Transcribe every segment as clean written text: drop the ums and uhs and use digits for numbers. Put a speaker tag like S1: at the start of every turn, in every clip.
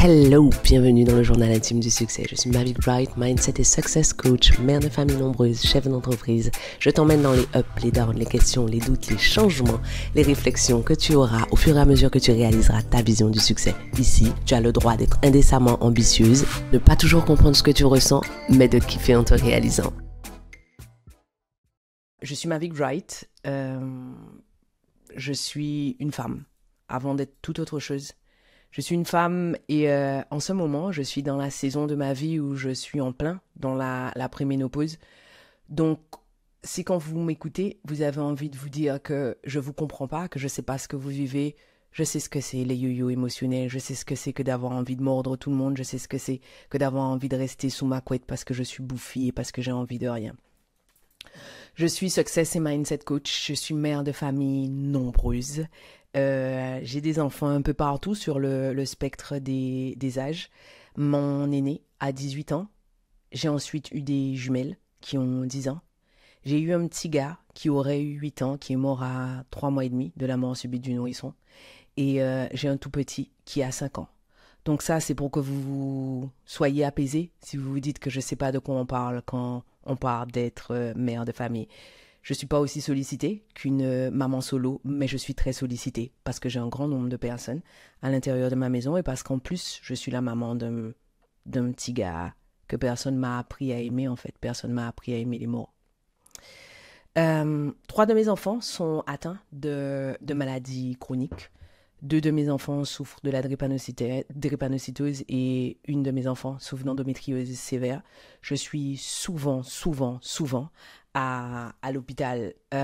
S1: Hello, bienvenue dans le journal intime du succès. Je suis Mavic Bright, Mindset et Success Coach, mère de famille nombreuse, chef d'entreprise. Je t'emmène dans les ups, les downs, les questions, les doutes, les changements, les réflexions que tu auras au fur et à mesure que tu réaliseras ta vision du succès. Ici, tu as le droit d'être indécemment ambitieuse, de pas toujours comprendre ce que tu ressens, mais de kiffer en te réalisant. Je suis Mavic Bright, je suis une femme, avant d'être toute autre chose. Je suis une femme et en ce moment, je suis dans la saison de ma vie où je suis en plein dans la préménopause. Donc, si quand vous m'écoutez, vous avez envie de vous dire que je vous comprends pas, que je sais pas ce que vous vivez, je sais ce que c'est les yo-yo émotionnels, je sais ce que c'est que d'avoir envie de mordre tout le monde, je sais ce que c'est que d'avoir envie de rester sous ma couette parce que je suis bouffie et parce que j'ai envie de rien. Je suis Success et Mindset Coach, je suis mère de famille nombreuse. J'ai des enfants un peu partout sur le spectre des âges. Mon aîné a 18 ans. J'ai ensuite eu des jumelles qui ont 10 ans. J'ai eu un petit gars qui aurait eu 8 ans, qui est mort à 3 mois et demi de la mort subite du nourrisson. Et j'ai un tout petit qui a 5 ans. Donc ça, c'est pour que vous soyez apaisés si vous vous dites que je ne sais pas de quoi on parle quand on parle d'être mère de famille. Je ne suis pas aussi sollicitée qu'une maman solo, mais je suis très sollicitée parce que j'ai un grand nombre de personnes à l'intérieur de ma maison et parce qu'en plus, je suis la maman d'un petit gars que personne m'a appris à aimer en fait. Personne m'a appris à aimer les mots. 3 de mes enfants sont atteints de maladies chroniques. 2 de mes enfants souffrent de la drépanocytose et une de mes enfants souffre d'endométriose sévère. Je suis souvent à l'hôpital. Et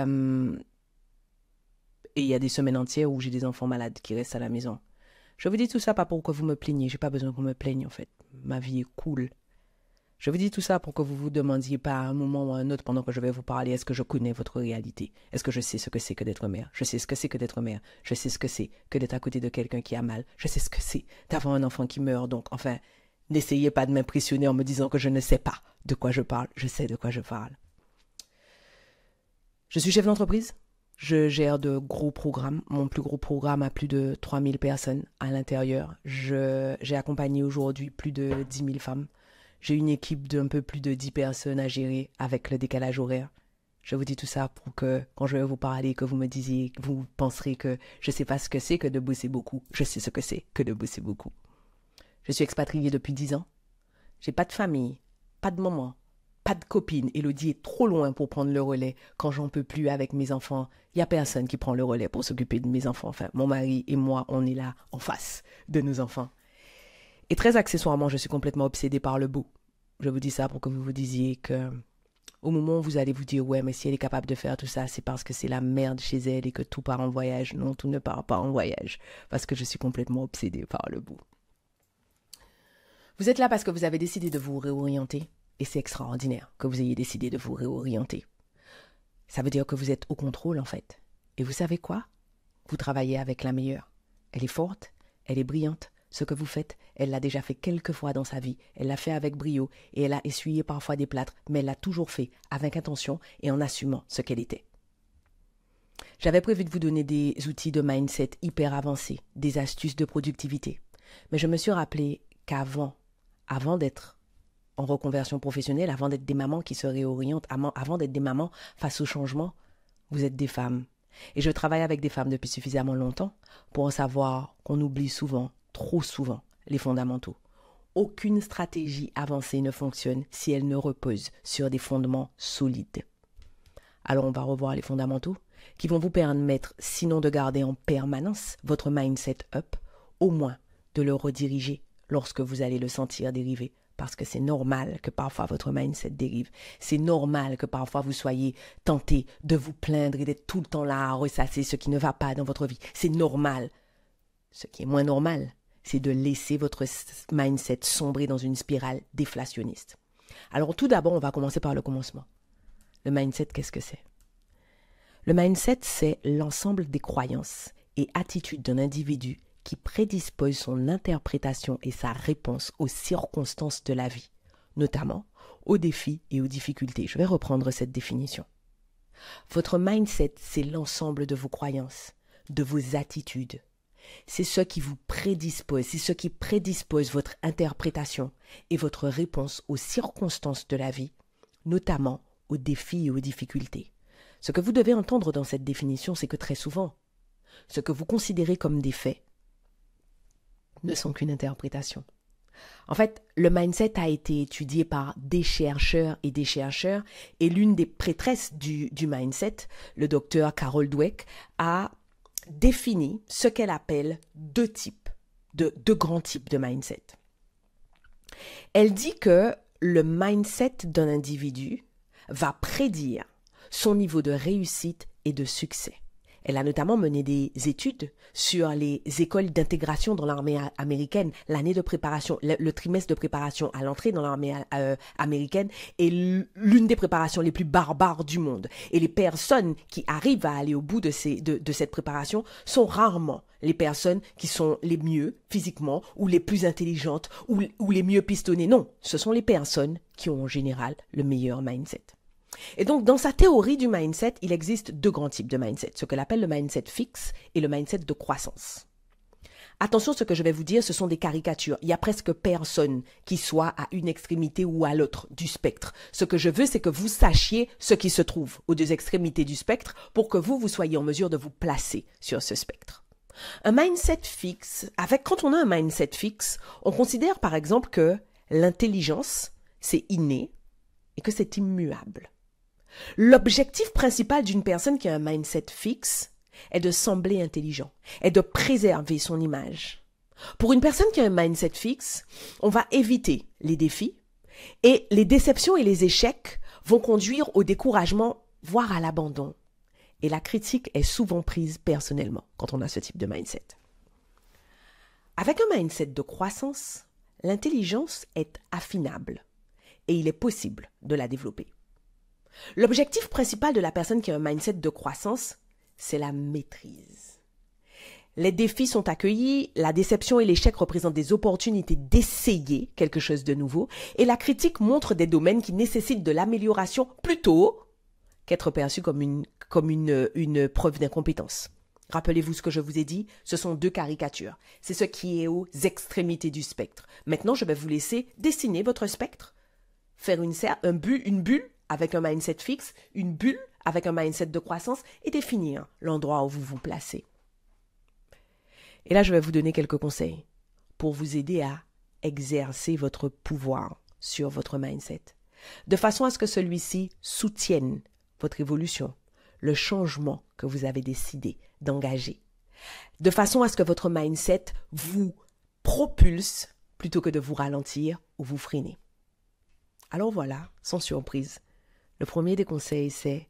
S1: il y a des semaines entières où j'ai des enfants malades qui restent à la maison. Je vous dis tout ça pas pour que vous me plaigniez. J'ai pas besoin qu'on me plaigne en fait. Ma vie est cool. Je vous dis tout ça pour que vous vous demandiez pas à un moment ou à un autre pendant que je vais vous parler, est-ce que je connais votre réalité? Est-ce que je sais ce que c'est que d'être mère? Je sais ce que c'est que d'être mère. Je sais ce que c'est que d'être à côté de quelqu'un qui a mal. Je sais ce que c'est d'avoir un enfant qui meurt. Donc, enfin, n'essayez pas de m'impressionner en me disant que je ne sais pas de quoi je parle. Je sais de quoi je parle. Je suis chef d'entreprise. Je gère de gros programmes. Mon plus gros programme a plus de 3000 personnes à l'intérieur. J'ai accompagné aujourd'hui plus de 10 000 femmes. J'ai une équipe d'un peu plus de 10 personnes à gérer avec le décalage horaire. Je vous dis tout ça pour que, quand je vais vous parler, que vous me disiez, vous penserez que je ne sais pas ce que c'est que de bosser beaucoup. Je sais ce que c'est que de bosser beaucoup. Je suis expatriée depuis 10 ans. J'ai pas de famille, pas de maman, pas de copine. Elodie est trop loin pour prendre le relais quand j'en peux plus avec mes enfants. Il n'y a personne qui prend le relais pour s'occuper de mes enfants. Enfin, mon mari et moi, on est là en face de nos enfants. Et très accessoirement, je suis complètement obsédée par le beau. Je vous dis ça pour que vous vous disiez que au moment où vous allez vous dire « Ouais, mais si elle est capable de faire tout ça, c'est parce que c'est la merde chez elle et que tout part en voyage. » Non, tout ne part pas en voyage parce que je suis complètement obsédée par le beau. Vous êtes là parce que vous avez décidé de vous réorienter et c'est extraordinaire que vous ayez décidé de vous réorienter. Ça veut dire que vous êtes au contrôle en fait. Et vous savez quoi? Vous travaillez avec la meilleure. Elle est forte, elle est brillante. Ce que vous faites, elle l'a déjà fait quelques fois dans sa vie. Elle l'a fait avec brio et elle a essuyé parfois des plâtres, mais elle l'a toujours fait avec intention et en assumant ce qu'elle était. J'avais prévu de vous donner des outils de mindset hyper avancés, des astuces de productivité. Mais je me suis rappelé qu'avant d'être en reconversion professionnelle, avant d'être des mamans qui se réorientent, avant d'être des mamans face au changement, vous êtes des femmes. Et je travaille avec des femmes depuis suffisamment longtemps pour en savoir qu'on oublie souvent, trop souvent, les fondamentaux. Aucune stratégie avancée ne fonctionne si elle ne repose sur des fondements solides. Alors on va revoir les fondamentaux qui vont vous permettre, sinon de garder en permanence votre mindset up, au moins de le rediriger lorsque vous allez le sentir dériver. Parce que c'est normal que parfois votre mindset dérive. C'est normal que parfois vous soyez tenté de vous plaindre et d'être tout le temps là à ressasser ce qui ne va pas dans votre vie. C'est normal. Ce qui est moins normal, c'est de laisser votre mindset sombrer dans une spirale déflationniste. Alors tout d'abord, on va commencer par le commencement. Le mindset, qu'est-ce que c'est? Le mindset, c'est l'ensemble des croyances et attitudes d'un individu qui prédispose son interprétation et sa réponse aux circonstances de la vie, notamment aux défis et aux difficultés. Je vais reprendre cette définition. Votre mindset, c'est l'ensemble de vos croyances, de vos attitudes, c'est ce qui vous prédispose, c'est ce qui prédispose votre interprétation et votre réponse aux circonstances de la vie, notamment aux défis et aux difficultés. Ce que vous devez entendre dans cette définition, c'est que très souvent, ce que vous considérez comme des faits ne sont qu'une interprétation. En fait, le mindset a été étudié par des chercheurs, et l'une des prêtresses du mindset, le docteur Carol Dweck, a défini ce qu'elle appelle deux grands types de mindset. Elle dit que le mindset d'un individu va prédire son niveau de réussite et de succès. Elle a notamment mené des études sur les écoles d'intégration dans l'armée américaine, l'année de préparation, le trimestre de préparation à l'entrée dans l'armée américaine est l'une des préparations les plus barbares du monde. Et les personnes qui arrivent à aller au bout de cette préparation sont rarement les personnes qui sont les mieux physiquement ou les plus intelligentes ou les mieux pistonnées. Non, ce sont les personnes qui ont en général le meilleur mindset. Et donc, dans sa théorie du mindset, il existe deux grands types de mindset, ce qu'elle appelle le mindset fixe et le mindset de croissance. Attention, ce que je vais vous dire, ce sont des caricatures. Il y a presque personne qui soit à une extrémité ou à l'autre du spectre. Ce que je veux, c'est que vous sachiez ce qui se trouve aux deux extrémités du spectre pour que vous soyez en mesure de vous placer sur ce spectre. Un mindset fixe, quand on a un mindset fixe, on considère par exemple que l'intelligence, c'est inné et que c'est immuable. L'objectif principal d'une personne qui a un mindset fixe est de sembler intelligent, est de préserver son image. Pour une personne qui a un mindset fixe, on va éviter les défis et les déceptions et les échecs vont conduire au découragement, voire à l'abandon. Et la critique est souvent prise personnellement quand on a ce type de mindset. Avec un mindset de croissance, l'intelligence est affinable et il est possible de la développer. L'objectif principal de la personne qui a un mindset de croissance, c'est la maîtrise. Les défis sont accueillis, la déception et l'échec représentent des opportunités d'essayer quelque chose de nouveau, et la critique montre des domaines qui nécessitent de l'amélioration plutôt qu'être perçus comme une preuve d'incompétence. Rappelez-vous ce que je vous ai dit, ce sont deux caricatures. C'est ce qui est aux extrémités du spectre. Maintenant, je vais vous laisser dessiner votre spectre, faire une bulle avec un mindset fixe, une bulle avec un mindset de croissance et définir l'endroit où vous vous placez. Et là, je vais vous donner quelques conseils pour vous aider à exercer votre pouvoir sur votre mindset, de façon à ce que celui-ci soutienne votre évolution, le changement que vous avez décidé d'engager, de façon à ce que votre mindset vous propulse plutôt que de vous ralentir ou vous freiner. Alors voilà, sans surprise, le premier des conseils, c'est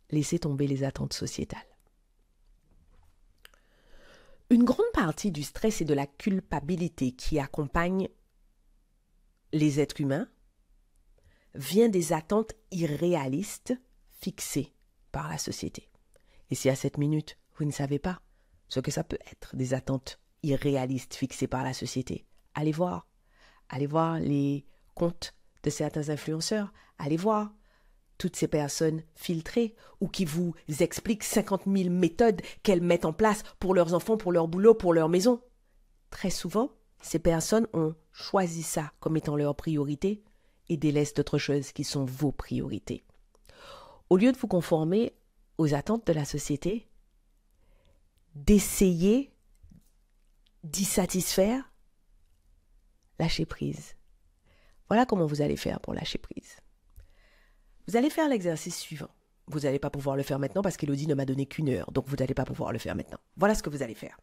S1: laisser tomber les attentes sociétales. Une grande partie du stress et de la culpabilité qui accompagnent les êtres humains vient des attentes irréalistes fixées par la société. Et si à cette minute, vous ne savez pas ce que ça peut être, des attentes irréalistes fixées par la société, allez voir les comptes de certains influenceurs, allez voir toutes ces personnes filtrées ou qui vous expliquent 50 000 méthodes qu'elles mettent en place pour leurs enfants, pour leur boulot, pour leur maison. Très souvent, ces personnes ont choisi ça comme étant leur priorité et délaissent d'autres choses qui sont vos priorités. Au lieu de vous conformer aux attentes de la société, d'essayer d'y satisfaire, lâchez prise. Voilà comment vous allez faire pour lâcher prise. Vous allez faire l'exercice suivant. Vous n'allez pas pouvoir le faire maintenant parce qu'Élodie ne m'a donné qu'1 heure, donc vous n'allez pas pouvoir le faire maintenant. Voilà ce que vous allez faire.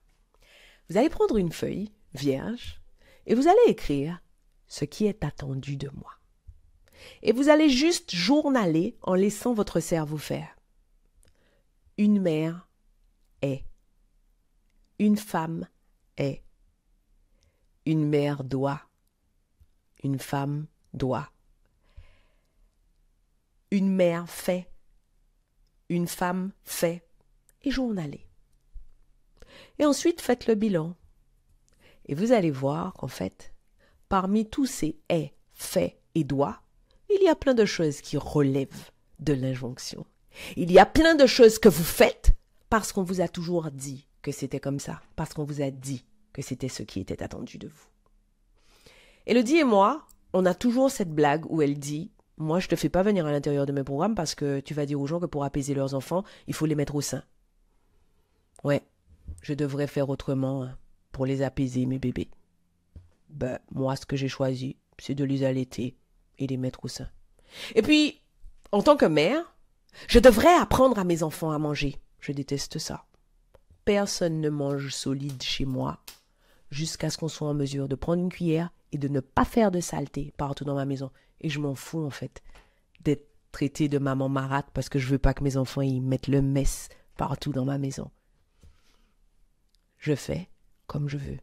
S1: Vous allez prendre une feuille vierge et vous allez écrire ce qui est attendu de moi. Et vous allez juste journaler en laissant votre cerveau faire. Une mère est. Une femme est. Une mère doit. Une femme doit. Une mère fait. Une femme fait. Et journalez. Et ensuite, faites le bilan. Et vous allez voir qu'en fait, parmi tous ces est, fait et doit, il y a plein de choses qui relèvent de l'injonction. Il y a plein de choses que vous faites parce qu'on vous a toujours dit que c'était comme ça, parce qu'on vous a dit que c'était ce qui était attendu de vous. Élodie et moi, on a toujours cette blague où elle dit « Moi, je te fais pas venir à l'intérieur de mes programmes parce que tu vas dire aux gens que pour apaiser leurs enfants, il faut les mettre au sein. » Ouais, je devrais faire autrement pour les apaiser, mes bébés. Ben, moi, ce que j'ai choisi, c'est de les allaiter et les mettre au sein. Et puis, en tant que mère, je devrais apprendre à mes enfants à manger. Je déteste ça. Personne ne mange solide chez moi jusqu'à ce qu'on soit en mesure de prendre une cuillère et de ne pas faire de saleté partout dans ma maison. Et je m'en fous, en fait, d'être traitée de maman marate parce que je veux pas que mes enfants y mettent le mess partout dans ma maison. Je fais comme je veux.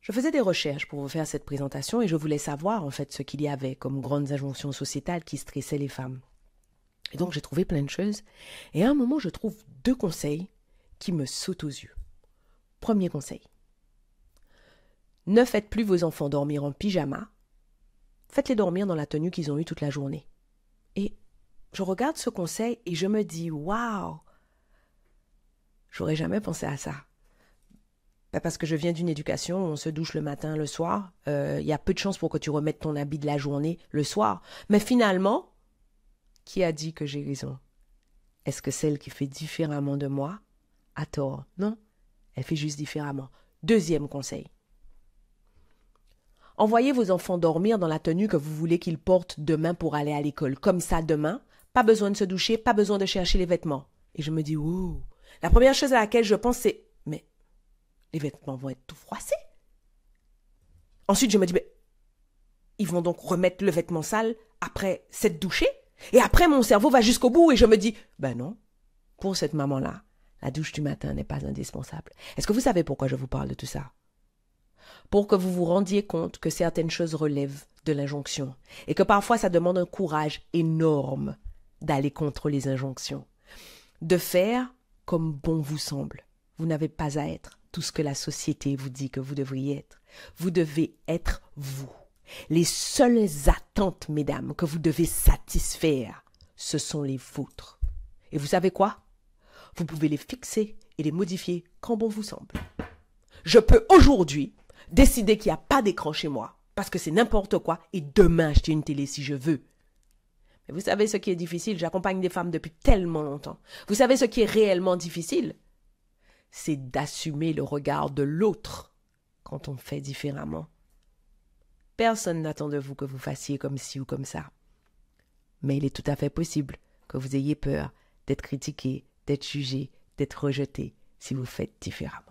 S1: Je faisais des recherches pour vous faire cette présentation et je voulais savoir, en fait, ce qu'il y avait comme grandes injonctions sociétales qui stressaient les femmes. Et donc, j'ai trouvé plein de choses. Et à un moment, je trouve 2 conseils qui me sautent aux yeux. Premier conseil. Ne faites plus vos enfants dormir en pyjama. Faites-les dormir dans la tenue qu'ils ont eue toute la journée. Et je regarde ce conseil et je me dis, waouh, j'aurais jamais pensé à ça. Parce que je viens d'une éducation où on se douche le matin, le soir. Il y a peu de chances pour que tu remettes ton habit de la journée le soir. Mais finalement, qui a dit que j'ai raison? Est-ce que celle qui fait différemment de moi a tort? Non, elle fait juste différemment. Deuxième conseil. Envoyez vos enfants dormir dans la tenue que vous voulez qu'ils portent demain pour aller à l'école. Comme ça, demain, pas besoin de se doucher, pas besoin de chercher les vêtements. Et je me dis, ouh, la première chose à laquelle je pense, c'est, mais les vêtements vont être tout froissés. Ensuite, je me dis, mais ils vont donc remettre le vêtement sale après s'être douché? Et après, mon cerveau va jusqu'au bout et je me dis, ben non, pour cette maman-là, la douche du matin n'est pas indispensable. Est-ce que vous savez pourquoi je vous parle de tout ça? Pour que vous vous rendiez compte que certaines choses relèvent de l'injonction et que parfois ça demande un courage énorme d'aller contre les injonctions, de faire comme bon vous semble. Vous n'avez pas à être tout ce que la société vous dit que vous devriez être. Vous devez être vous. Les seules attentes, mesdames, que vous devez satisfaire, ce sont les vôtres. Et vous savez quoi? Vous pouvez les fixer et les modifier quand bon vous semble. Je peux aujourd'hui décider qu'il n'y a pas d'écran chez moi, parce que c'est n'importe quoi, et demain acheter une télé si je veux. Mais vous savez ce qui est difficile? J'accompagne des femmes depuis tellement longtemps. Vous savez ce qui est réellement difficile? C'est d'assumer le regard de l'autre quand on fait différemment. Personne n'attend de vous que vous fassiez comme ci ou comme ça. Mais il est tout à fait possible que vous ayez peur d'être critiqué, d'être jugé, d'être rejeté si vous faites différemment.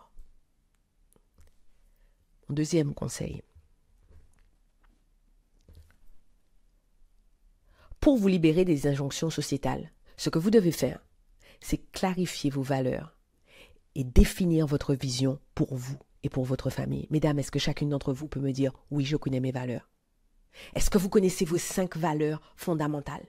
S1: Mon deuxième conseil. Pour vous libérer des injonctions sociétales, ce que vous devez faire, c'est clarifier vos valeurs et définir votre vision pour vous et pour votre famille. Mesdames, est-ce que chacune d'entre vous peut me dire « Oui, je connais mes valeurs ». Est-ce que vous connaissez vos 5 valeurs fondamentales?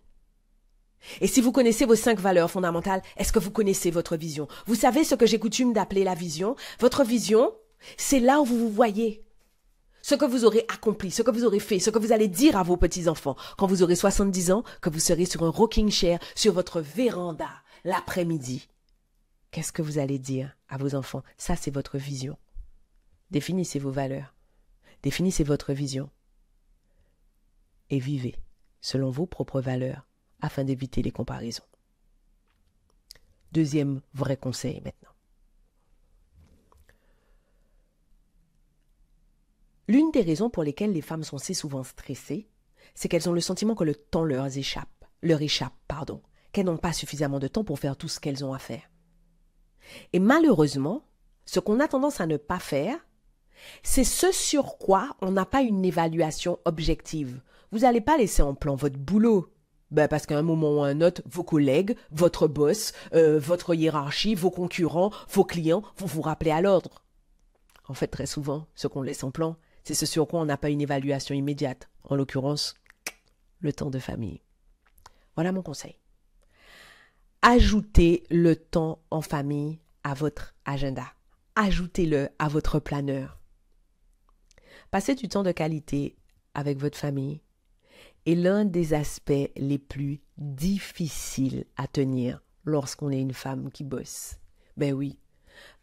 S1: Et si vous connaissez vos 5 valeurs fondamentales, est-ce que vous connaissez votre vision? Vous savez ce que j'ai coutume d'appeler la vision? Votre vision, c'est là où vous vous voyez. Ce que vous aurez accompli, ce que vous aurez fait, ce que vous allez dire à vos petits-enfants quand vous aurez 70 ans, que vous serez sur un rocking chair, sur votre véranda, l'après-midi. Qu'est-ce que vous allez dire à vos enfants? Ça, c'est votre vision. Définissez vos valeurs. Définissez votre vision. Et vivez selon vos propres valeurs afin d'éviter les comparaisons. Deuxième vrai conseil maintenant. L'une des raisons pour lesquelles les femmes sont si souvent stressées, c'est qu'elles ont le sentiment que le temps leur échappe, qu'elles n'ont pas suffisamment de temps pour faire tout ce qu'elles ont à faire. Et malheureusement, ce qu'on a tendance à ne pas faire, c'est ce sur quoi on n'a pas une évaluation objective. Vous n'allez pas laisser en plan votre boulot. Parce qu'à un moment ou à un autre, vos collègues, votre boss, votre hiérarchie, vos concurrents, vos clients vont vous rappeler à l'ordre. En fait, très souvent, ce qu'on laisse en plan, c'est ce sur quoi on n'a pas une évaluation immédiate. En l'occurrence, le temps de famille. Voilà mon conseil. Ajoutez le temps en famille à votre agenda. Ajoutez-le à votre planeur. Passer du temps de qualité avec votre famille est l'un des aspects les plus difficiles à tenir lorsqu'on est une femme qui bosse. Ben oui,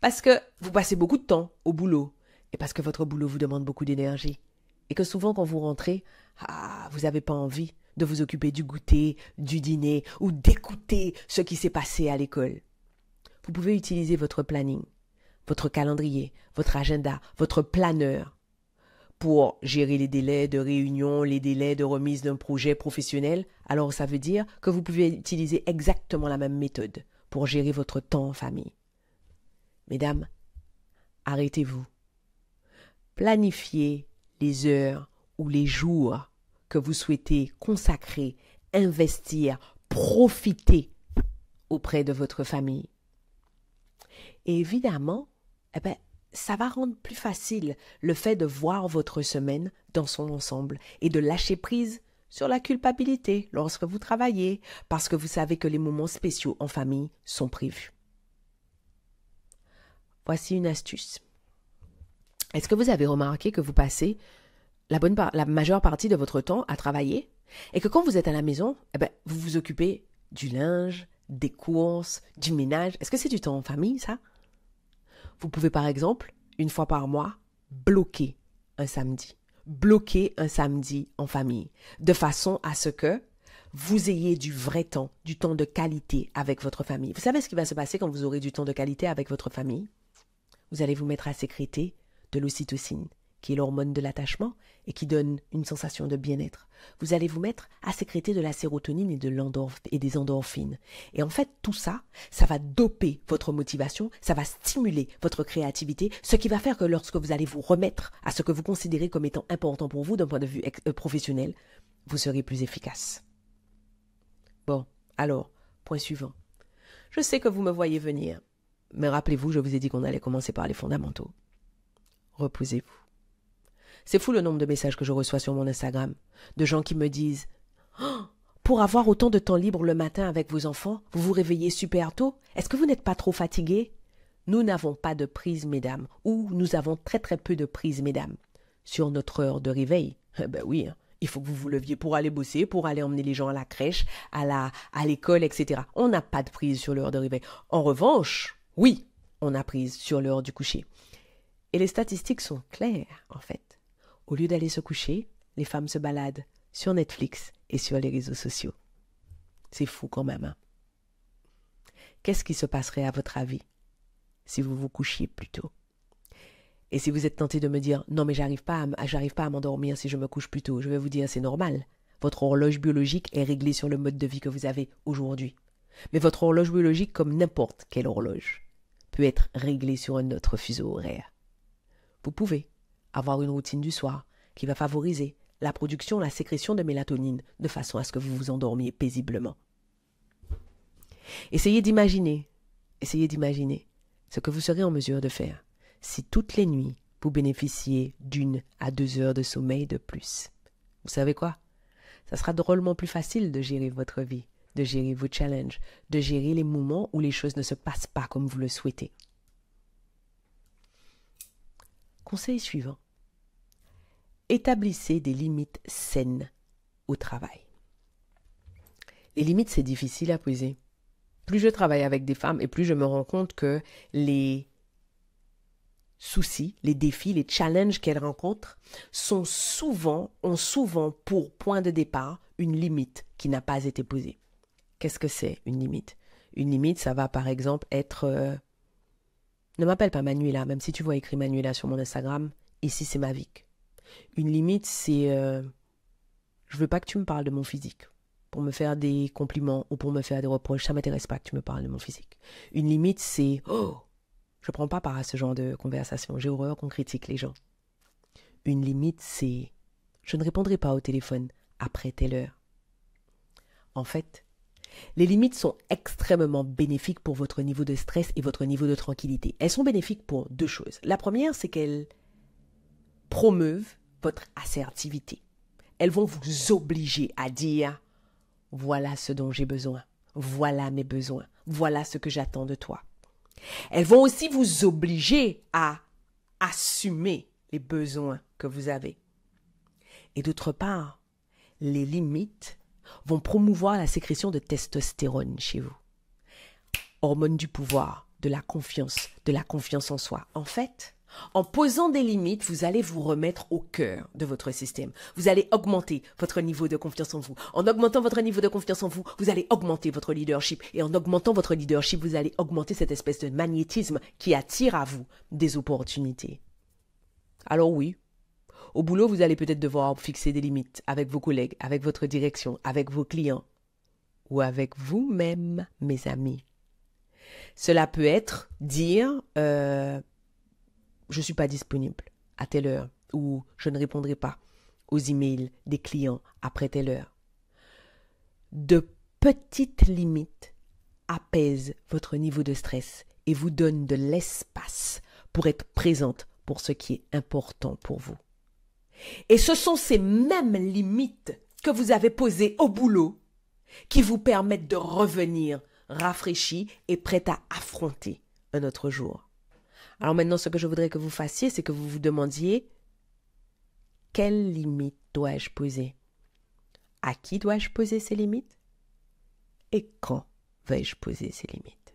S1: Parce que vous passez beaucoup de temps au boulot et parce que votre boulot vous demande beaucoup d'énergie. Et que souvent quand vous rentrez, vous n'avez pas envie de vous occuper du goûter, du dîner ou d'écouter ce qui s'est passé à l'école. Vous pouvez utiliser votre planning, votre calendrier, votre agenda, votre planeur pour gérer les délais de réunion, les délais de remise d'un projet professionnel. Alors ça veut dire que vous pouvez utiliser exactement la même méthode pour gérer votre temps en famille. Mesdames, arrêtez-vous. Planifiez les heures ou les jours que vous souhaitez consacrer, investir, profiter auprès de votre famille. Et évidemment, ça va rendre plus facile le fait de voir votre semaine dans son ensemble et de lâcher prise sur la culpabilité lorsque vous travaillez parce que vous savez que les moments spéciaux en famille sont prévus. Voici une astuce. Est-ce que vous avez remarqué que vous passez la majeure partie de votre temps à travailler et que quand vous êtes à la maison, vous vous occupez du linge, des courses, du ménage? Est-ce que c'est du temps en famille, ça? Vous pouvez par exemple, une fois par mois, bloquer un samedi. Bloquer un samedi en famille, de façon à ce que vous ayez du vrai temps, du temps de qualité avec votre famille. Vous savez ce qui va se passer quand vous aurez du temps de qualité avec votre famille? Vous allez vous mettre à sécréter de l'ocytocine, qui est l'hormone de l'attachement et qui donne une sensation de bien-être. Vous allez vous mettre à sécréter de la sérotonine et des endorphines. Et en fait, tout ça, ça va doper votre motivation, ça va stimuler votre créativité, ce qui va faire que lorsque vous allez vous remettre à ce que vous considérez comme étant important pour vous d'un point de vue professionnel, vous serez plus efficace. Bon, alors, point suivant. Je sais que vous me voyez venir, mais rappelez-vous, je vous ai dit qu'on allait commencer par les fondamentaux. Reposez-vous. C'est fou le nombre de messages que je reçois sur mon Instagram, de gens qui me disent « Pour avoir autant de temps libre le matin avec vos enfants, vous vous réveillez super tôt? Est-ce que vous n'êtes pas trop fatigué ?» Nous n'avons pas de prise, mesdames, ou nous avons très très peu de prise, mesdames, sur notre heure de réveil. Oui, il faut que vous vous leviez pour aller bosser, pour aller emmener les gens à la crèche, à l'école, etc. On n'a pas de prise sur l'heure de réveil. En revanche, oui, on a prise sur l'heure du coucher. Et les statistiques sont claires, en fait. Au lieu d'aller se coucher, les femmes se baladent sur Netflix et sur les réseaux sociaux. C'est fou quand même, hein? Qu'est-ce qui se passerait à votre avis si vous vous couchiez plus tôt? Et si vous êtes tenté de me dire « Non, mais j'arrive pas à m'endormir si je me couche plus tôt », je vais vous dire « C'est normal. Votre horloge biologique est réglée sur le mode de vie que vous avez aujourd'hui. Mais votre horloge biologique, comme n'importe quelle horloge, peut être réglée sur un autre fuseau horaire. Vous pouvez avoir une routine du soir qui va favoriser la production, la sécrétion de mélatonine de façon à ce que vous vous endormiez paisiblement. Essayez d'imaginer ce que vous serez en mesure de faire si toutes les nuits vous bénéficiez d'1 à 2 heures de sommeil de plus. Vous savez quoi? Ça sera drôlement plus facile de gérer votre vie, de gérer vos challenges, de gérer les moments où les choses ne se passent pas comme vous le souhaitez. Conseil suivant. Établissez des limites saines au travail. Les limites, c'est difficile à poser. Plus je travaille avec des femmes et plus je me rends compte que les soucis, les défis, les challenges qu'elles rencontrent ont souvent pour point de départ une limite qui n'a pas été posée. Qu'est-ce que c'est une limite? Une limite, ça va par exemple être... Ne m'appelle pas Manuela, même si tu vois écrit Manuela sur mon Instagram, ici c'est Mavic. Une limite, c'est... je veux pas que tu me parles de mon physique pour me faire des compliments ou pour me faire des reproches. Ça m'intéresse pas que tu me parles de mon physique. Une limite, c'est... je prends pas part à ce genre de conversation. J'ai horreur qu'on critique les gens. Une limite, c'est... je ne répondrai pas au téléphone après telle heure. En fait, les limites sont extrêmement bénéfiques pour votre niveau de stress et votre niveau de tranquillité. Elles sont bénéfiques pour 2 choses. La première, c'est qu'elles promeuvent votre assertivité. Elles vont vous obliger à dire « Voilà ce dont j'ai besoin. Voilà mes besoins. Voilà ce que j'attends de toi. » Elles vont aussi vous obliger à assumer les besoins que vous avez. Et d'autre part, les limites vont promouvoir la sécrétion de testostérone chez vous. Hormone du pouvoir, de la confiance en soi. En fait, en posant des limites, vous allez vous remettre au cœur de votre système. Vous allez augmenter votre niveau de confiance en vous. En augmentant votre niveau de confiance en vous, vous allez augmenter votre leadership. Et en augmentant votre leadership, vous allez augmenter cette espèce de magnétisme qui attire à vous des opportunités. Alors oui, au boulot, vous allez peut-être devoir fixer des limites avec vos collègues, avec votre direction, avec vos clients ou avec vous-même, mes amis. Cela peut être dire je ne suis pas disponible à telle heure ou je ne répondrai pas aux emails des clients après telle heure. De petites limites apaisent votre niveau de stress et vous donnent de l'espace pour être présente pour ce qui est important pour vous. Et ce sont ces mêmes limites que vous avez posées au boulot qui vous permettent de revenir rafraîchi et prêt à affronter un autre jour. Alors maintenant, ce que je voudrais que vous fassiez, c'est que vous vous demandiez quelles limites dois-je poser? À qui dois-je poser ces limites? Et quand vais-je poser ces limites?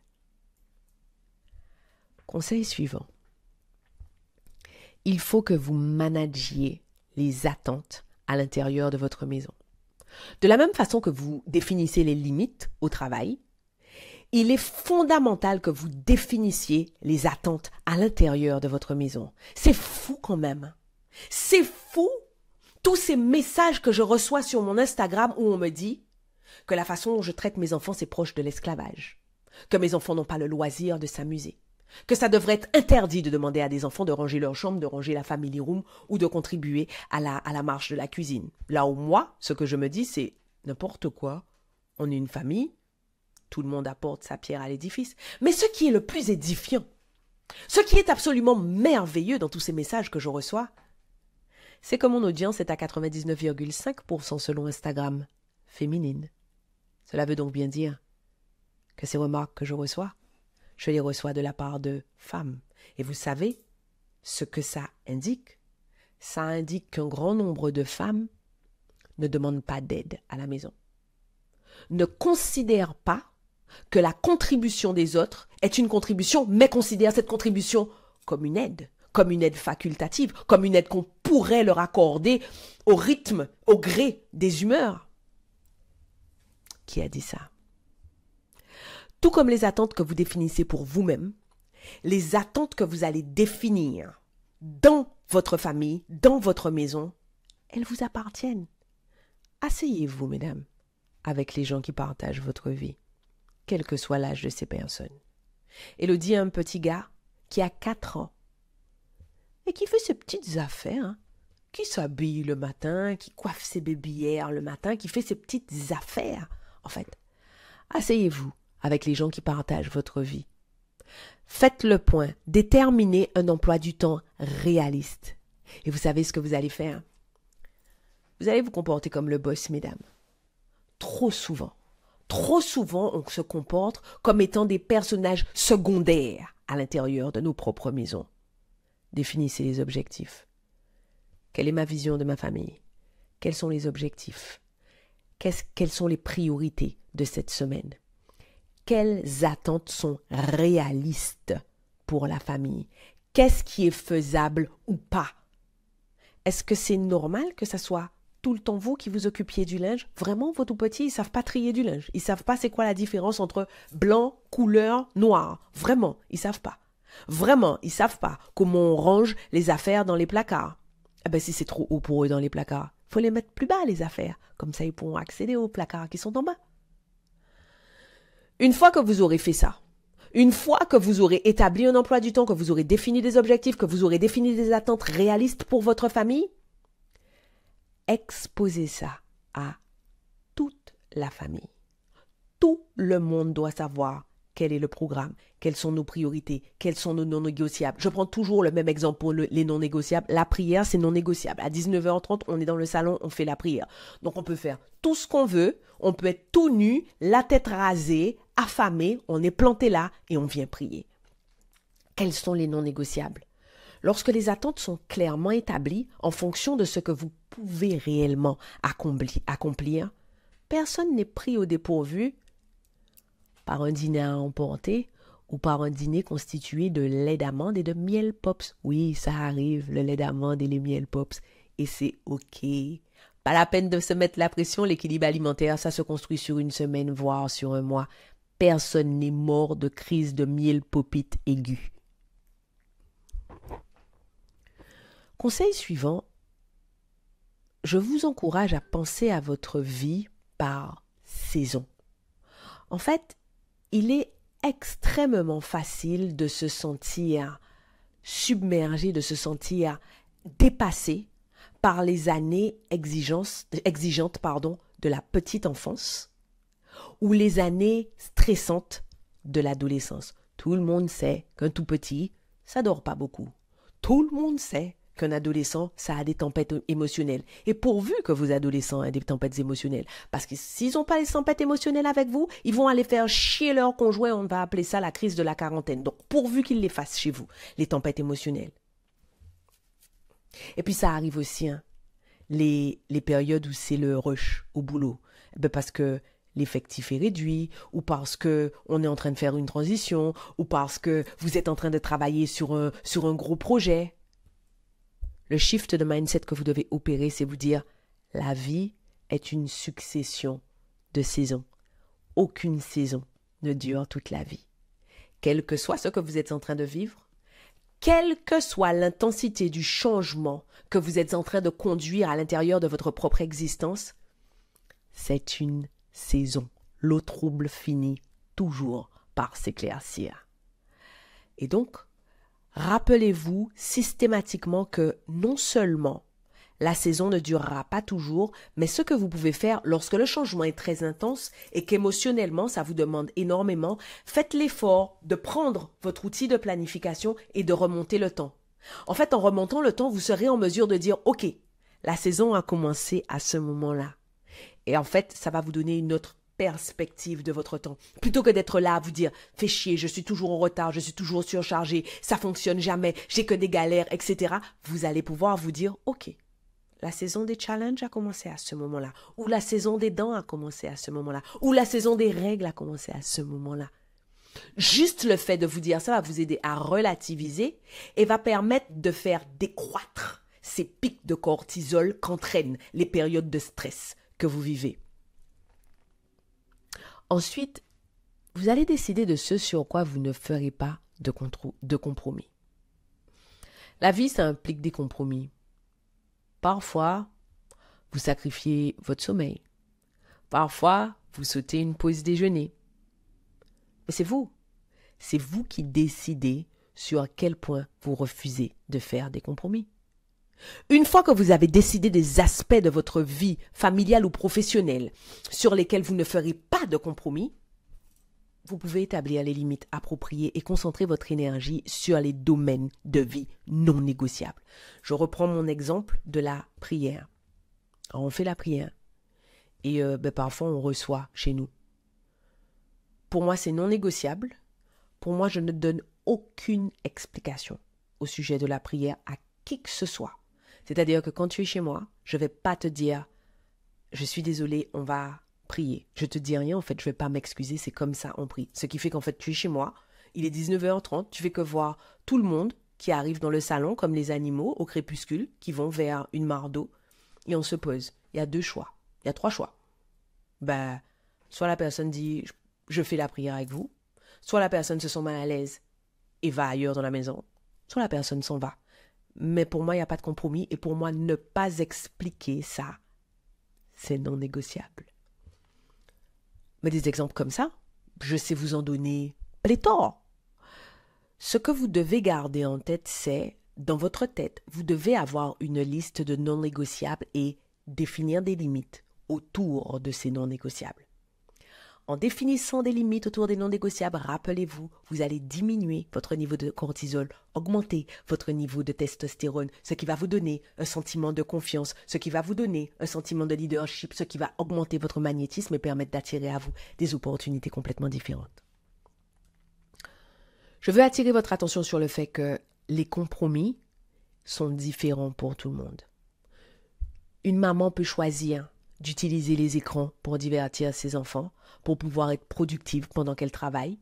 S1: Conseil suivant. Il faut que vous managiez les attentes à l'intérieur de votre maison. De la même façon que vous définissez les limites au travail, il est fondamental que vous définissiez les attentes à l'intérieur de votre maison. C'est fou quand même. C'est fou tous ces messages que je reçois sur mon Instagram où on me dit que la façon dont je traite mes enfants, c'est proche de l'esclavage, que mes enfants n'ont pas le loisir de s'amuser, que ça devrait être interdit de demander à des enfants de ranger leur chambre, de ranger la family room ou de contribuer à la marche de la cuisine. Là où moi, ce que je me dis, c'est n'importe quoi. On est une famille. Tout le monde apporte sa pierre à l'édifice. Mais ce qui est le plus édifiant, ce qui est absolument merveilleux dans tous ces messages que je reçois, c'est que mon audience est à 99,5% selon Instagram féminine. Cela veut donc bien dire que ces remarques que je les reçois de la part de femmes. Et vous savez ce que ça indique? Ça indique qu'un grand nombre de femmes ne demandent pas d'aide à la maison, ne considèrent pas que la contribution des autres est une contribution, mais considère cette contribution comme une aide facultative, comme une aide qu'on pourrait leur accorder au rythme, au gré des humeurs. Qui a dit ça? Tout comme les attentes que vous définissez pour vous-même, les attentes que vous allez définir dans votre famille, dans votre maison, elles vous appartiennent. Asseyez-vous, mesdames, avec les gens qui partagent votre vie, quel que soit l'âge de ces personnes. Élodie a un petit gars qui a 4 ans et qui fait ses petites affaires, qui s'habille le matin, qui coiffe ses bébillères le matin, qui fait ses petites affaires. En fait, asseyez-vous avec les gens qui partagent votre vie. Faites le point, déterminez un emploi du temps réaliste. Et vous savez ce que vous allez faire? Vous allez vous comporter comme le boss, mesdames. Trop souvent, on se comporte comme étant des personnages secondaires à l'intérieur de nos propres maisons. Définissez les objectifs. Quelle est ma vision de ma famille? Quels sont les objectifs? Quelles sont les priorités de cette semaine? Quelles attentes sont réalistes pour la famille? Qu'est-ce qui est faisable ou pas? Est-ce que c'est normal que ça soit tout le temps vous qui vous occupiez du linge? Vraiment, vos tout petits, ils savent pas trier du linge. Ils savent pas c'est quoi la différence entre blanc, couleur, noir. Vraiment, ils savent pas. Vraiment, ils savent pas comment on range les affaires dans les placards. Eh ben, si c'est trop haut pour eux dans les placards, faut les mettre plus bas, les affaires. Comme ça, ils pourront accéder aux placards qui sont en bas. Une fois que vous aurez fait ça, une fois que vous aurez établi un emploi du temps, que vous aurez défini des objectifs, que vous aurez défini des attentes réalistes pour votre famille, exposez ça à toute la famille. Tout le monde doit savoir quel est le programme, quelles sont nos priorités, quels sont nos non négociables. Je prends toujours le même exemple pour les non négociables. La prière, c'est non négociable. À 19h30, on est dans le salon, on fait la prière. Donc on peut faire tout ce qu'on veut, on peut être tout nu, la tête rasée, affamé, on est planté là et on vient prier. Quels sont les non négociables? Lorsque les attentes sont clairement établies en fonction de ce que vous pouvez réellement accomplir, personne n'est pris au dépourvu par un dîner à emporter ou par un dîner constitué de lait d'amande et de miel pops. Oui, ça arrive, le lait d'amande et les miel pops. Et c'est OK. Pas la peine de se mettre la pression, l'équilibre alimentaire, ça se construit sur une semaine, voire sur un mois. Personne n'est mort de crise de miel popite aiguë. Conseil suivant, je vous encourage à penser à votre vie par saison. En fait, il est extrêmement facile de se sentir submergé, de se sentir dépassé par les années exigeantes de la petite enfance ou les années stressantes de l'adolescence. Tout le monde sait qu'un tout petit, ça dort pas beaucoup. Tout le monde sait qu'un adolescent, ça a des tempêtes émotionnelles. Et pourvu que vos adolescents aient des tempêtes émotionnelles. Parce que s'ils n'ont pas les tempêtes émotionnelles avec vous, ils vont aller faire chier leur conjoint. On va appeler ça la crise de la quarantaine. Donc, pourvu qu'ils les fassent chez vous, les tempêtes émotionnelles. Et puis, ça arrive aussi, les périodes où c'est le rush au boulot. Parce que l'effectif est réduit, ou parce que on est en train de faire une transition, ou parce que vous êtes en train de travailler sur un gros projet. Le shift de mindset que vous devez opérer, c'est vous dire, la vie est une succession de saisons. Aucune saison ne dure toute la vie. Quel que soit ce que vous êtes en train de vivre, quelle que soit l'intensité du changement que vous êtes en train de conduire à l'intérieur de votre propre existence, c'est une saison. L'eau trouble finit toujours par s'éclaircir. Et donc, rappelez-vous systématiquement que non seulement la saison ne durera pas toujours, mais ce que vous pouvez faire lorsque le changement est très intense et qu'émotionnellement ça vous demande énormément, faites l'effort de prendre votre outil de planification et de remonter le temps. En fait, en remontant le temps, vous serez en mesure de dire « Ok, la saison a commencé à ce moment-là ». Et en fait, ça va vous donner une autre perspective de votre temps. Plutôt que d'être là à vous dire « Fais chier, je suis toujours en retard, je suis toujours surchargé, ça fonctionne jamais, j'ai que des galères, etc. » Vous allez pouvoir vous dire « Ok, la saison des challenges a commencé à ce moment-là. » Ou la saison des dents a commencé à ce moment-là. Ou la saison des règles a commencé à ce moment-là. Juste le fait de vous dire ça va vous aider à relativiser et va permettre de faire décroître ces pics de cortisol qu'entraînent les périodes de stress que vous vivez. Ensuite, vous allez décider de ce sur quoi vous ne ferez pas de compromis. La vie, ça implique des compromis. Parfois, vous sacrifiez votre sommeil. Parfois, vous sautez une pause déjeuner. Mais c'est vous. C'est vous qui décidez sur quel point vous refusez de faire des compromis. Une fois que vous avez décidé des aspects de votre vie familiale ou professionnelle sur lesquels vous ne ferez pas de compromis, vous pouvez établir les limites appropriées et concentrer votre énergie sur les domaines de vie non négociables. Je reprends mon exemple de la prière. Alors, on fait la prière et parfois on reçoit chez nous. Pour moi, c'est non négociable. Pour moi, je ne donne aucune explication au sujet de la prière à qui que ce soit. C'est-à-dire que quand tu es chez moi, je ne vais pas te dire « Je suis désolé, on va prier ». Je te dis rien, en fait, je ne vais pas m'excuser, c'est comme ça, on prie. Ce qui fait qu'en fait, tu es chez moi, il est 19h30, tu fais que voir tout le monde qui arrive dans le salon, comme les animaux, au crépuscule, qui vont vers une mare d'eau, et on se pose. Il y a 2 choix, il y a 3 choix. Soit la personne dit « Je fais la prière avec vous », soit la personne se sent mal à l'aise et va ailleurs dans la maison, soit la personne s'en va. Mais pour moi, il n'y a pas de compromis. Et pour moi, ne pas expliquer ça, c'est non négociable. Mais des exemples comme ça, je sais vous en donner pléthore. Ce que vous devez garder en tête, c'est, dans votre tête, vous devez avoir une liste de non négociables et définir des limites autour de ces non négociables. En définissant des limites autour des non négociables, rappelez-vous, vous allez diminuer votre niveau de cortisol, augmenter votre niveau de testostérone, ce qui va vous donner un sentiment de confiance, ce qui va vous donner un sentiment de leadership, ce qui va augmenter votre magnétisme et permettre d'attirer à vous des opportunités complètement différentes. Je veux attirer votre attention sur le fait que les compromis sont différents pour tout le monde. Une maman peut choisir d'utiliser les écrans pour divertir ses enfants, pour pouvoir être productive pendant qu'elle travaille,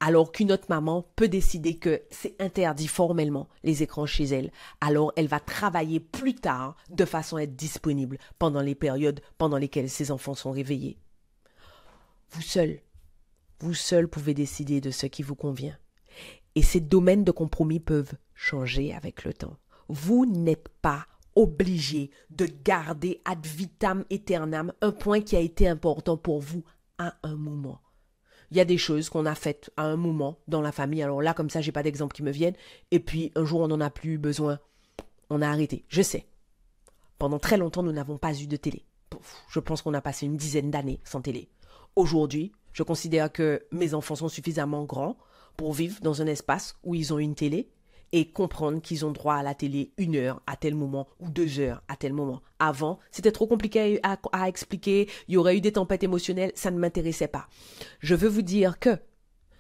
S1: alors qu'une autre maman peut décider que c'est interdit formellement les écrans chez elle. Alors elle va travailler plus tard de façon à être disponible pendant les périodes pendant lesquelles ses enfants sont réveillés. Vous seul pouvez décider de ce qui vous convient. Et ces domaines de compromis peuvent changer avec le temps. Vous n'êtes pas obligé de garder ad vitam aeternam un point qui a été important pour vous à un moment. Il y a des choses qu'on a faites à un moment dans la famille. Alors là, comme ça, j'ai pas d'exemple qui me viennent. Et puis, un jour, on n'en a plus besoin. On a arrêté. Je sais. Pendant très longtemps, nous n'avons pas eu de télé. Je pense qu'on a passé une dizaine d'années sans télé. Aujourd'hui, je considère que mes enfants sont suffisamment grands pour vivre dans un espace où ils ont une télé et comprendre qu'ils ont droit à la télé 1 heure à tel moment ou 2 heures à tel moment. Avant, c'était trop compliqué à expliquer, il y aurait eu des tempêtes émotionnelles, ça ne m'intéressait pas. Je veux vous dire que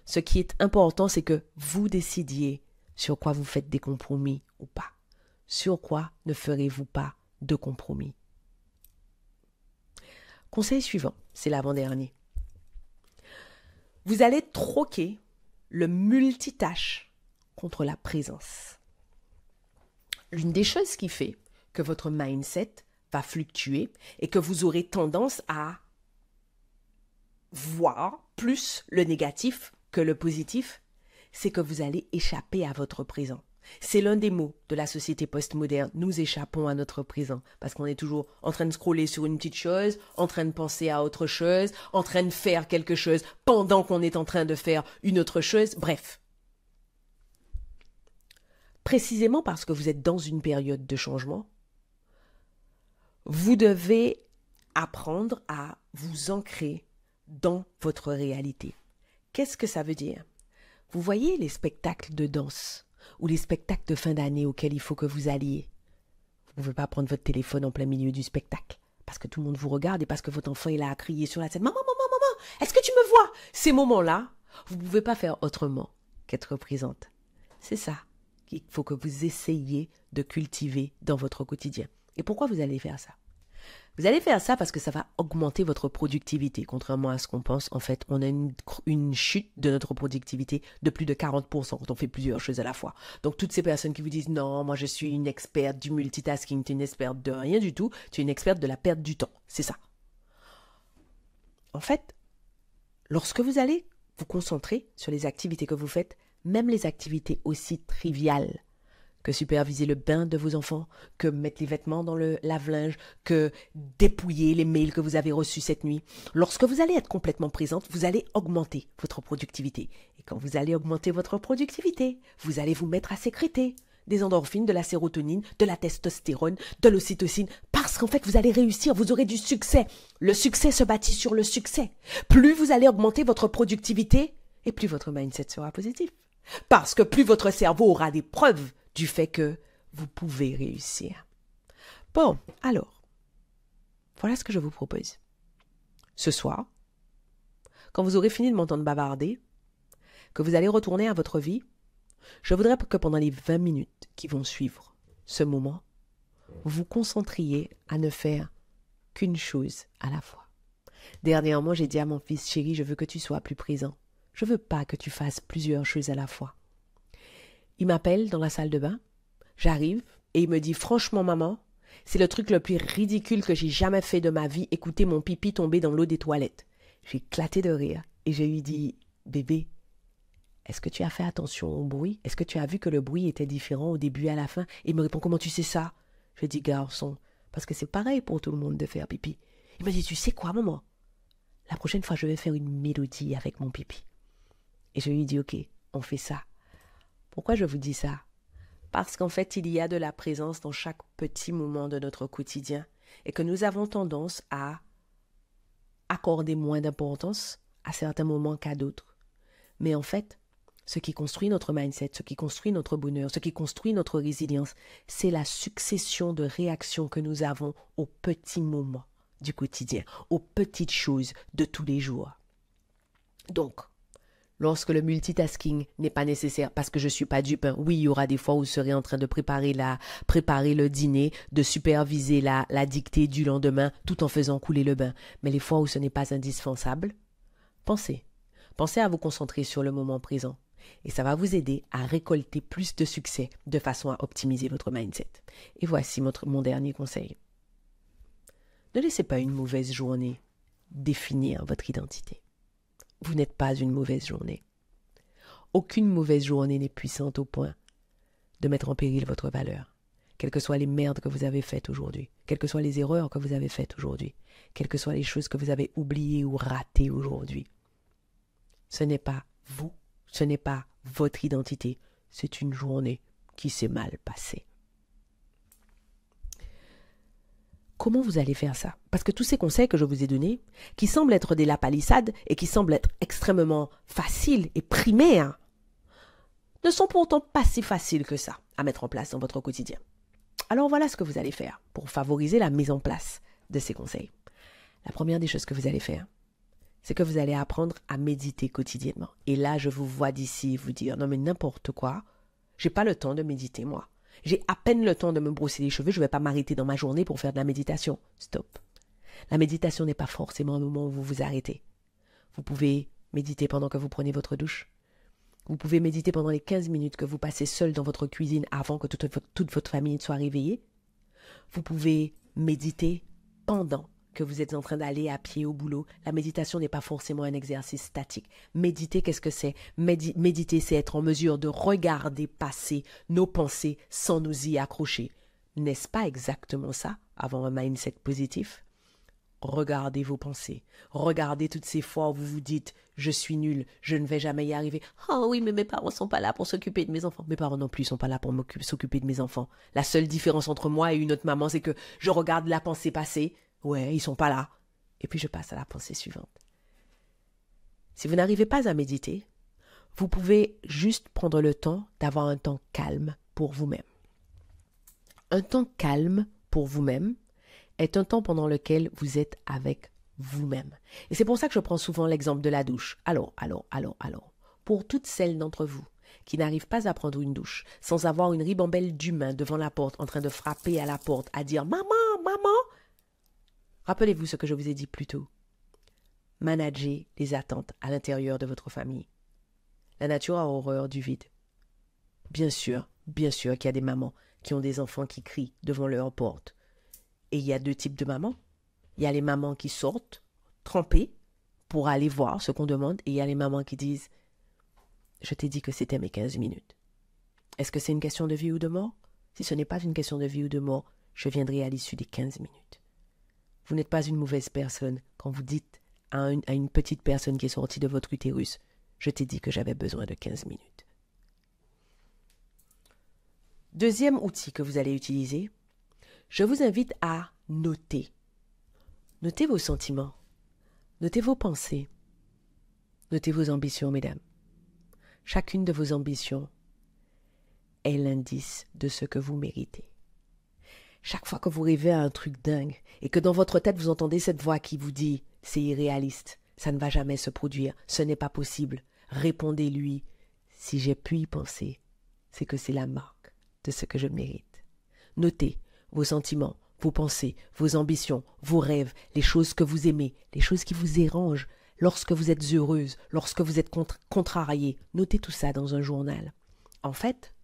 S1: ce qui est important, c'est que vous décidiez sur quoi vous faites des compromis ou pas. Sur quoi ne ferez-vous pas de compromis? Conseil suivant, c'est l'avant-dernier. Vous allez troquer le multitâche contre la présence. L'une des choses qui fait que votre mindset va fluctuer et que vous aurez tendance à voir plus le négatif que le positif, c'est que vous allez échapper à votre présent. C'est l'un des mots de la société postmoderne. Nous échappons à notre présent parce qu'on est toujours en train de scroller sur une petite chose, en train de penser à autre chose, en train de faire quelque chose pendant qu'on est en train de faire une autre chose. Bref. Précisément parce que vous êtes dans une période de changement, vous devez apprendre à vous ancrer dans votre réalité. Qu'est-ce que ça veut dire? Vous voyez les spectacles de danse ou les spectacles de fin d'année auxquels il faut que vous alliez. Vous ne pouvez pas prendre votre téléphone en plein milieu du spectacle parce que tout le monde vous regarde et parce que votre enfant est là à crier sur la scène. « Maman, maman, maman, est-ce que tu me vois ?» Ces moments-là, vous ne pouvez pas faire autrement qu'être présente. C'est ça qu'il faut que vous essayiez de cultiver dans votre quotidien. Et pourquoi vous allez faire ça? Vous allez faire ça parce que ça va augmenter votre productivité. Contrairement à ce qu'on pense, en fait, on a une chute de notre productivité de plus de 40% quand on fait plusieurs choses à la fois. Donc, toutes ces personnes qui vous disent « Non, moi je suis une experte du multitasking », tu es une experte de rien du tout, tu es une experte de la perte du temps. C'est ça. En fait, lorsque vous allez vous concentrer sur les activités que vous faites, même les activités aussi triviales que superviser le bain de vos enfants, que mettre les vêtements dans le lave-linge, que dépouiller les mails que vous avez reçus cette nuit. Lorsque vous allez être complètement présente, vous allez augmenter votre productivité. Et quand vous allez augmenter votre productivité, vous allez vous mettre à sécréter des endorphines, de la sérotonine, de la testostérone, de l'ocytocine, parce qu'en fait, vous allez réussir, vous aurez du succès. Le succès se bâtit sur le succès. Plus vous allez augmenter votre productivité, et plus votre mindset sera positif. Parce que plus votre cerveau aura des preuves du fait que vous pouvez réussir. Bon, alors, voilà ce que je vous propose. Ce soir, quand vous aurez fini de m'entendre bavarder, que vous allez retourner à votre vie, je voudrais que pendant les 20 minutes qui vont suivre ce moment, vous vous concentriez à ne faire qu'une chose à la fois. Dernièrement, j'ai dit à mon fils, chéri, je veux que tu sois plus présent. Je veux pas que tu fasses plusieurs choses à la fois. Il m'appelle dans la salle de bain, j'arrive et il me dit « Franchement maman, c'est le truc le plus ridicule que j'ai jamais fait de ma vie, écouter mon pipi tomber dans l'eau des toilettes. » J'ai éclaté de rire et je lui dis « Bébé, est-ce que tu as fait attention au bruit? Est-ce que tu as vu que le bruit était différent au début et à la fin ?» Et il me répond « Comment tu sais ça ?» Je dis « Garçon, parce que c'est pareil pour tout le monde de faire pipi. » Il me dit « Tu sais quoi maman? La prochaine fois je vais faire une mélodie avec mon pipi. » Et je lui dis « Ok, on fait ça. » Pourquoi je vous dis ça? Parce qu'en fait, il y a de la présence dans chaque petit moment de notre quotidien et que nous avons tendance à accorder moins d'importance à certains moments qu'à d'autres. Mais en fait, ce qui construit notre mindset, ce qui construit notre bonheur, ce qui construit notre résilience, c'est la succession de réactions que nous avons aux petits moments du quotidien, aux petites choses de tous les jours. Donc, lorsque le multitasking n'est pas nécessaire, parce que je ne suis pas dupe, oui, il y aura des fois où vous serez en train de préparer le dîner, de superviser la dictée du lendemain, tout en faisant couler le bain. Mais les fois où ce n'est pas indispensable, pensez Pensez à vous concentrer sur le moment présent et ça va vous aider à récolter plus de succès de façon à optimiser votre mindset. Et voici mon dernier conseil. Ne laissez pas une mauvaise journée définir votre identité. Vous n'êtes pas une mauvaise journée. Aucune mauvaise journée n'est puissante au point de mettre en péril votre valeur. Quelles que soient les merdes que vous avez faites aujourd'hui, quelles que soient les erreurs que vous avez faites aujourd'hui, quelles que soient les choses que vous avez oubliées ou ratées aujourd'hui. Ce n'est pas vous, ce n'est pas votre identité, c'est une journée qui s'est mal passée. Comment vous allez faire ça? Parce que tous ces conseils que je vous ai donnés, qui semblent être des lapalissades et qui semblent être extrêmement faciles et primaires, ne sont pourtant pas si faciles que ça à mettre en place dans votre quotidien. Alors voilà ce que vous allez faire pour favoriser la mise en place de ces conseils. La première des choses que vous allez faire, c'est que vous allez apprendre à méditer quotidiennement. Et là, je vous vois d'ici vous dire, non mais n'importe quoi, j'ai pas le temps de méditer moi. J'ai à peine le temps de me brosser les cheveux, je ne vais pas m'arrêter dans ma journée pour faire de la méditation. Stop. La méditation n'est pas forcément un moment où vous vous arrêtez. Vous pouvez méditer pendant que vous prenez votre douche. Vous pouvez méditer pendant les 15 minutes que vous passez seul dans votre cuisine avant que toute votre famille soit réveillée. Vous pouvez méditer pendant que vous êtes en train d'aller à pied au boulot. La méditation n'est pas forcément un exercice statique. Méditer, qu'est-ce que c'est? Méditer, c'est être en mesure de regarder passer nos pensées sans nous y accrocher. N'est-ce pas exactement ça, avoir un mindset positif? Regardez vos pensées. Regardez toutes ces fois où vous vous dites « je suis nul, je ne vais jamais y arriver ». « Oh oui, mais mes parents ne sont pas là pour s'occuper de mes enfants. » Mes parents non plus ne sont pas là pour s'occuper de mes enfants. La seule différence entre moi et une autre maman, c'est que je regarde la pensée passer. Ouais, ils sont pas là. Et puis je passe à la pensée suivante. Si vous n'arrivez pas à méditer, vous pouvez juste prendre le temps d'avoir un temps calme pour vous-même. Un temps calme pour vous-même est un temps pendant lequel vous êtes avec vous-même. Et c'est pour ça que je prends souvent l'exemple de la douche. Alors. Pour toutes celles d'entre vous qui n'arrivent pas à prendre une douche sans avoir une ribambelle d'humains devant la porte en train de frapper à la porte, à dire « Maman, maman !» Rappelez-vous ce que je vous ai dit plus tôt. Managez les attentes à l'intérieur de votre famille. La nature a horreur du vide. Bien sûr qu'il y a des mamans qui ont des enfants qui crient devant leur porte. Et il y a deux types de mamans. Il y a les mamans qui sortent, trempées, pour aller voir ce qu'on demande. Et il y a les mamans qui disent « Je t'ai dit que c'était mes 15 minutes. » Est-ce que c'est une question de vie ou de mort? Si ce n'est pas une question de vie ou de mort, je viendrai à l'issue des 15 minutes. Vous n'êtes pas une mauvaise personne quand vous dites à une petite personne qui est sortie de votre utérus « Je t'ai dit que j'avais besoin de 15 minutes. » Deuxième outil que vous allez utiliser, je vous invite à noter. Notez vos sentiments. Notez vos pensées. Notez vos ambitions, mesdames. Chacune de vos ambitions est l'indice de ce que vous méritez. Chaque fois que vous rêvez à un truc dingue et que dans votre tête vous entendez cette voix qui vous dit « c'est irréaliste, ça ne va jamais se produire, ce n'est pas possible », répondez-lui « si j'ai pu y penser, c'est que c'est la marque de ce que je mérite ». Notez vos sentiments, vos pensées, vos ambitions, vos rêves, les choses que vous aimez, les choses qui vous dérangent, lorsque vous êtes heureuse, lorsque vous êtes contrariée. Notez tout ça dans un journal. En fait,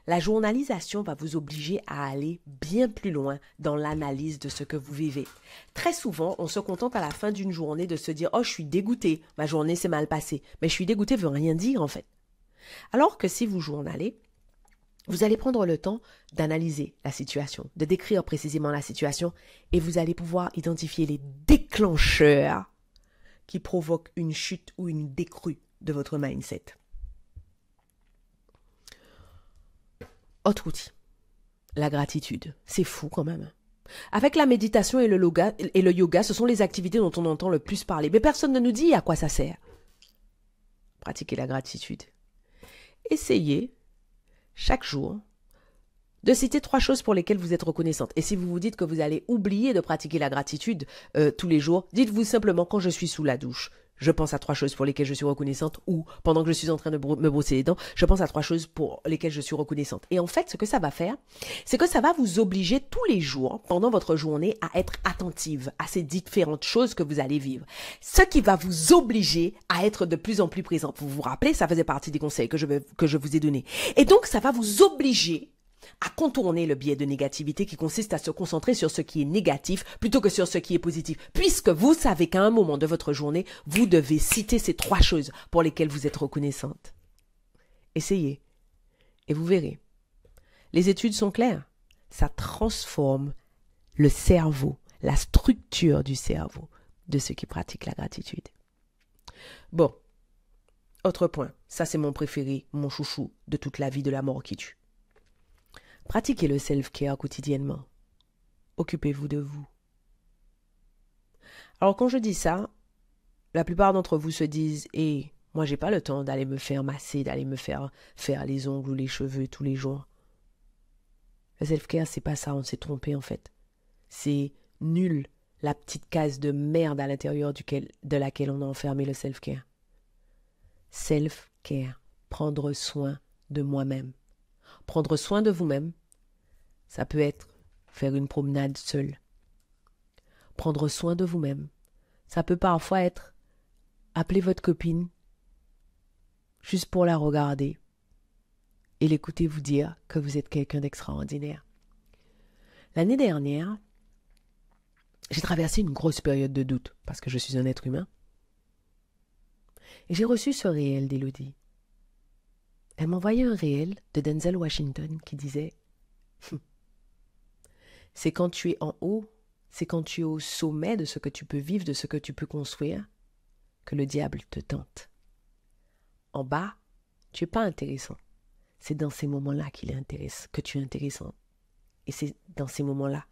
S1: la journalisation va vous obliger à aller bien plus loin dans l'analyse de ce que vous vivez. Très souvent, on se contente à la fin d'une journée de se dire « Oh, je suis dégoûtée, ma journée s'est mal passée. » Mais « je suis dégoûtée » veut rien dire en fait. Alors que si vous journalez, vous allez prendre le temps d'analyser la situation, de décrire précisément la situation et vous allez pouvoir identifier les déclencheurs qui provoquent une chute ou une décrue de votre mindset. Autre outil, la gratitude. C'est fou quand même. Avec la méditation et le yoga, ce sont les activités dont on entend le plus parler. Mais personne ne nous dit à quoi ça sert. Pratiquez la gratitude. Essayez chaque jour de citer 3 choses pour lesquelles vous êtes reconnaissante. Et si vous vous dites que vous allez oublier de pratiquer la gratitude tous les jours, dites-vous simplement quand je suis sous la douche, je pense à 3 choses pour lesquelles je suis reconnaissante, ou pendant que je suis en train de me brosser les dents, je pense à 3 choses pour lesquelles je suis reconnaissante. Et en fait, ce que ça va faire, c'est que ça va vous obliger tous les jours, pendant votre journée, à être attentive à ces différentes choses que vous allez vivre. Ce qui va vous obliger à être de plus en plus présent. Vous vous rappelez, ça faisait partie des conseils que je vous ai donnés. Et donc, ça va vous obliger à contourner le biais de négativité qui consiste à se concentrer sur ce qui est négatif plutôt que sur ce qui est positif, puisque vous savez qu'à un moment de votre journée, vous devez citer ces 3 choses pour lesquelles vous êtes reconnaissante. Essayez et vous verrez. Les études sont claires. Ça transforme le cerveau, la structure du cerveau de ceux qui pratiquent la gratitude. Bon, autre point, ça c'est mon préféré, mon chouchou de toute la vie de la mort qui tue. Pratiquez le self-care quotidiennement. Occupez-vous de vous. Alors quand je dis ça, la plupart d'entre vous se disent « Eh, moi j'ai pas le temps d'aller me faire masser, d'aller me faire les ongles ou les cheveux tous les jours. » Le self-care, c'est pas ça, on s'est trompé en fait. C'est nul, la petite case de merde à l'intérieur de laquelle on a enfermé le self-care. Self-care, prendre soin de moi-même. Prendre soin de vous-même, ça peut être faire une promenade seule. Prendre soin de vous-même, ça peut parfois être appeler votre copine juste pour la regarder et l'écouter vous dire que vous êtes quelqu'un d'extraordinaire. L'année dernière, j'ai traversé une grosse période de doute parce que je suis un être humain. Et j'ai reçu ce réel d'Élodie. Elle m'envoyait un réel de Denzel Washington qui disait « C'est quand tu es en haut, c'est quand tu es au sommet de ce que tu peux vivre, de ce que tu peux construire, que le diable te tente. En bas, tu n'es pas intéressant. C'est dans ces moments-là que tu es intéressant. Et c'est dans ces moments-là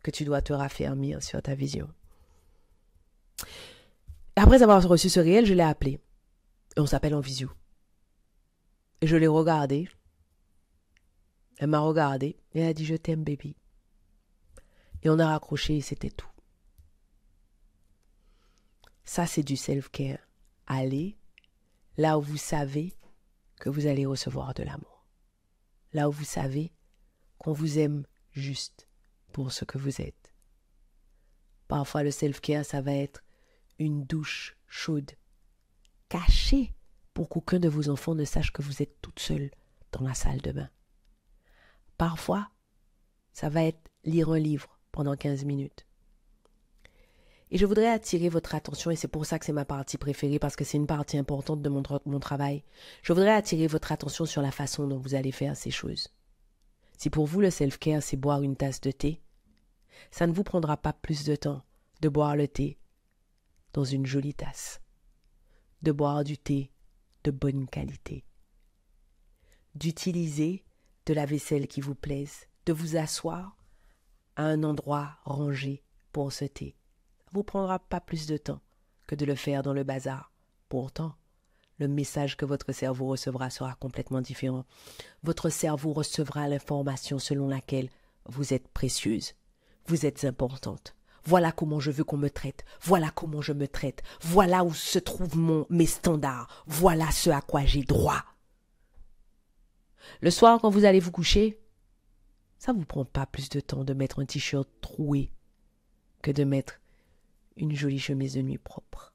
S1: que tu dois te raffermir sur ta vision. » Après avoir reçu ce réel, je l'ai appelé. Et on s'appelle en visio. Et je l'ai regardée. Elle m'a regardée et elle a dit « Je t'aime, baby ». Et on a raccroché et c'était tout. Ça, c'est du self-care. Allez là où vous savez que vous allez recevoir de l'amour. Là où vous savez qu'on vous aime juste pour ce que vous êtes. Parfois, le self-care, ça va être une douche chaude, cachée, pour qu'aucun de vos enfants ne sache que vous êtes toute seule dans la salle de bain. Parfois, ça va être lire un livre pendant 15 minutes. Et je voudrais attirer votre attention, et c'est pour ça que c'est ma partie préférée, parce que c'est une partie importante de mon travail. Je voudrais attirer votre attention sur la façon dont vous allez faire ces choses. Si pour vous, le self-care, c'est boire une tasse de thé, ça ne vous prendra pas plus de temps de boire le thé dans une jolie tasse, de boire du thé de bonne qualité, d'utiliser de la vaisselle qui vous plaise, de vous asseoir à un endroit rangé pour ce thé. Ça ne vous prendra pas plus de temps que de le faire dans le bazar. Pourtant, le message que votre cerveau recevra sera complètement différent. Votre cerveau recevra l'information selon laquelle vous êtes précieuse, vous êtes importante. Voilà comment je veux qu'on me traite. Voilà comment je me traite. Voilà où se trouvent mes standards. Voilà ce à quoi j'ai droit. Le soir, quand vous allez vous coucher, ça ne vous prend pas plus de temps de mettre un t-shirt troué que de mettre une jolie chemise de nuit propre.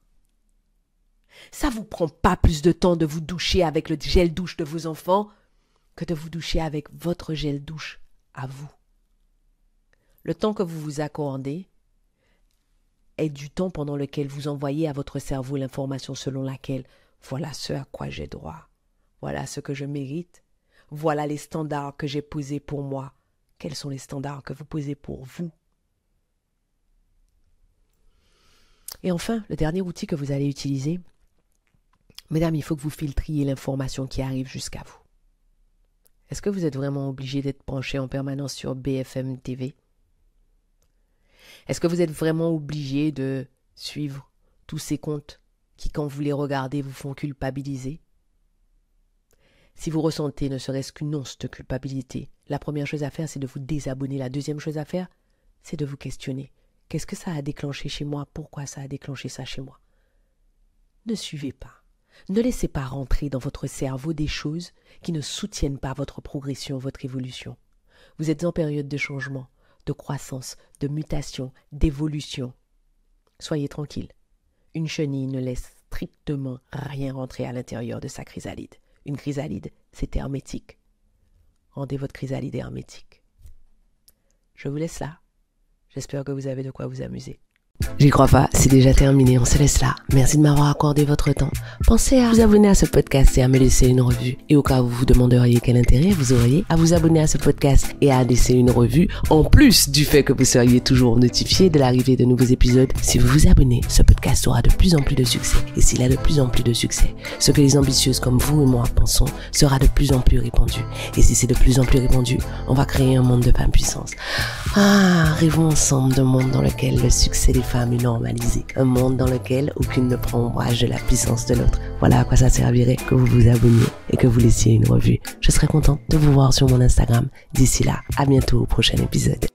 S1: Ça ne vous prend pas plus de temps de vous doucher avec le gel douche de vos enfants que de vous doucher avec votre gel douche à vous. Le temps que vous vous accordez est du temps pendant lequel vous envoyez à votre cerveau l'information selon laquelle voilà ce à quoi j'ai droit, voilà ce que je mérite, voilà les standards que j'ai posés pour moi. Quels sont les standards que vous posez pour vous? Et enfin, le dernier outil que vous allez utiliser, mesdames, il faut que vous filtriez l'information qui arrive jusqu'à vous. Est-ce que vous êtes vraiment obligé d'être branché en permanence sur BFM TV? Est-ce que vous êtes vraiment obligé de suivre tous ces comptes qui, quand vous les regardez, vous font culpabiliser? Si vous ressentez ne serait-ce qu'une once de culpabilité, la première chose à faire, c'est de vous désabonner. La deuxième chose à faire, c'est de vous questionner. Qu'est-ce que ça a déclenché chez moi? Pourquoi ça a déclenché ça chez moi? Ne suivez pas. Ne laissez pas rentrer dans votre cerveau des choses qui ne soutiennent pas votre progression, votre évolution. Vous êtes en période de changement, de croissance, de mutation, d'évolution. Soyez tranquille. Une chenille ne laisse strictement rien rentrer à l'intérieur de sa chrysalide. Une chrysalide, c'est hermétique. Rendez votre chrysalide hermétique. Je vous laisse là. J'espère que vous avez de quoi vous amuser. J'y crois pas, c'est déjà terminé, on se laisse là. Merci de m'avoir accordé votre temps. Pensez à vous abonner à ce podcast et à me laisser une revue. Et au cas où vous vous demanderiez quel intérêt vous auriez à vous abonner à ce podcast et à laisser une revue, en plus du fait que vous seriez toujours notifié de l'arrivée de nouveaux épisodes, si vous vous abonnez, ce podcast aura de plus en plus de succès. Et s'il a de plus en plus de succès, ce que les ambitieuses comme vous et moi pensons sera de plus en plus répandu. Et si c'est de plus en plus répandu, on va créer un monde de femmes puissantes. Rêvons ensemble d'un monde dans lequel le succès des femmes est normalisé. Un monde dans lequel aucune ne prend ombrage de la puissance de l'autre. Voilà à quoi ça servirait que vous vous abonniez et que vous laissiez une revue. Je serai contente de vous voir sur mon Instagram. D'ici là, à bientôt au prochain épisode.